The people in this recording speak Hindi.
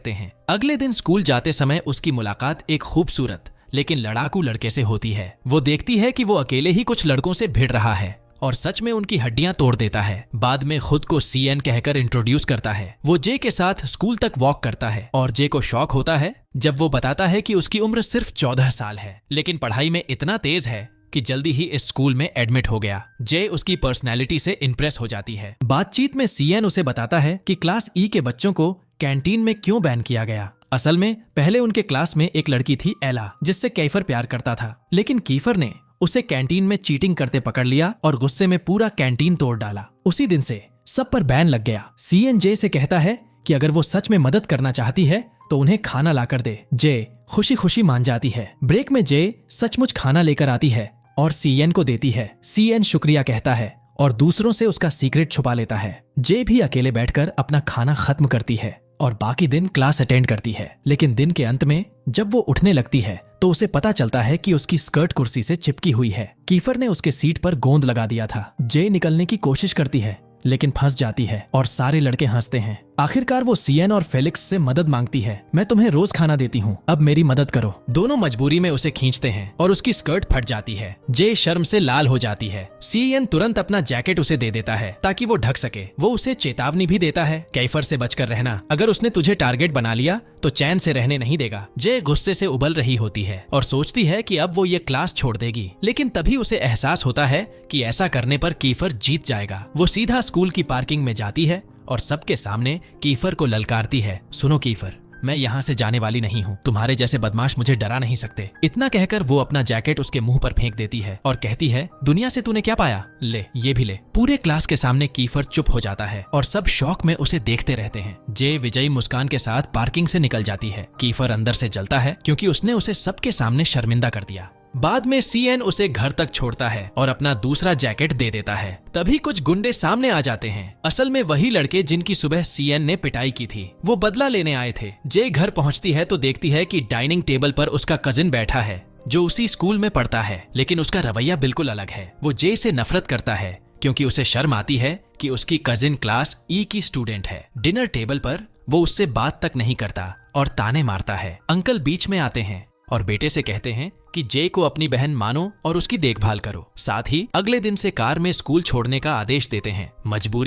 करते हैं। अगले दिन स्कूल जाते समय उसकी मुलाकात एक खूबसूरत लेकिन लड़ाकू लड़के से होती है। वो देखती है कि वो अकेले ही कुछ लड़कों से भिड़ रहा है और सच में उनकी हड्डियां तोड़ देता है। बाद में खुद को सीएन कहकर इंट्रोड्यूस करता है। वो जे के साथ स्कूल तक वॉक करता है और जे को शॉक होता है जब वो बताता है कि उसकी उम्र सिर्फ 14 साल है, लेकिन पढ़ाई में इतना तेज है कि जल्दी ही इस स्कूल में एडमिट हो गया। जे उसकी पर्सनैलिटी से इंप्रेस हो जाती है। बातचीत में सीएन उसे बताता है कि क्लास ई के बच्चों को कैंटीन में क्यों बैन किया गया। असल में पहले उनके क्लास में एक लड़की थी एला, जिससे कीफर प्यार करता था, लेकिन कीफर ने उसे कैंटीन में चीटिंग करते पकड़ लिया और गुस्से में पूरा कैंटीन तोड़ डाला। उसी दिन से सब पर बैन लग गया। सीएन जे से कहता है कि अगर वो सच में मदद करना चाहती है तो उन्हें खाना लाकर दे। जे खुशी खुशी मान जाती है। ब्रेक में जे सचमुच खाना लेकर आती है और सीएन को देती है। सीएन शुक्रिया कहता है और दूसरों से उसका सीक्रेट छुपा लेता है। जे भी अकेले बैठकर अपना खाना खत्म करती है और बाकी दिन क्लास अटेंड करती है। लेकिन दिन के अंत में जब वो उठने लगती है तो उसे पता चलता है कि उसकी स्कर्ट कुर्सी से चिपकी हुई है। कीफर ने उसके सीट पर गोंद लगा दिया था। जे निकलने की कोशिश करती है लेकिन फंस जाती है और सारे लड़के हंसते हैं। आखिरकार वो सीएन और फेलिक्स से मदद मांगती है। मैं तुम्हें रोज खाना देती हूँ, अब मेरी मदद करो। दोनों मजबूरी में उसे खींचते हैं और उसकी स्कर्ट फट जाती है। जे शर्म से लाल हो जाती है। सीएन तुरंत अपना जैकेट उसे दे देता है ताकि वो ढक सके। वो उसे चेतावनी भी देता है, कीफर से बचकर रहना, अगर उसने तुझे टारगेट बना लिया तो चैन से रहने नहीं देगा। जे गुस्से से उबल रही होती है और सोचती है कि अब वो ये क्लास छोड़ देगी, लेकिन तभी उसे एहसास होता है कि ऐसा करने पर कीफर जीत जाएगा। वो सीधा स्कूल की पार्किंग में जाती है और सबके सामने कीफर को ललकारती है, सुनो कीफर, मैं यहाँ से जाने वाली नहीं हूँ, तुम्हारे जैसे बदमाश मुझे डरा नहीं सकते। इतना कहकर वो अपना जैकेट उसके मुंह पर फेंक देती है और कहती है, दुनिया से तूने क्या पाया, ले ये भी ले। पूरे क्लास के सामने कीफर चुप हो जाता है और सब शौक में उसे देखते रहते हैं। जे विजयी मुस्कान के साथ पार्किंग से निकल जाती है। कीफर अंदर से जलता है क्योंकि उसने उसे सबके सामने शर्मिंदा कर दिया। बाद में सीएन उसे घर तक छोड़ता है और अपना दूसरा जैकेट दे देता है। तभी कुछ गुंडे सामने आ जाते हैं। असल में वही लड़के जिनकी सुबह सीएन ने पिटाई की थी, वो बदला लेने आए थे। जे घर पहुंचती है तो देखती है कि डाइनिंग टेबल पर उसका कजिन बैठा है जो उसी स्कूल में पढ़ता है, लेकिन उसका रवैया बिल्कुल अलग है। वो जे से नफरत करता है क्योंकि उसे शर्म आती है कि उसकी कजिन क्लास ई की स्टूडेंट है। डिनर टेबल पर वो उससे बात तक नहीं करता और ताने मारता है। अंकल बीच में आते हैं और बेटे से कहते हैं कि जे को अपनी बहन मानो और उसकी देखभाल करो। साथ ही अगले दिन से कार में स्कूल छोड़ने का आदेश देते हैं। मजबूरी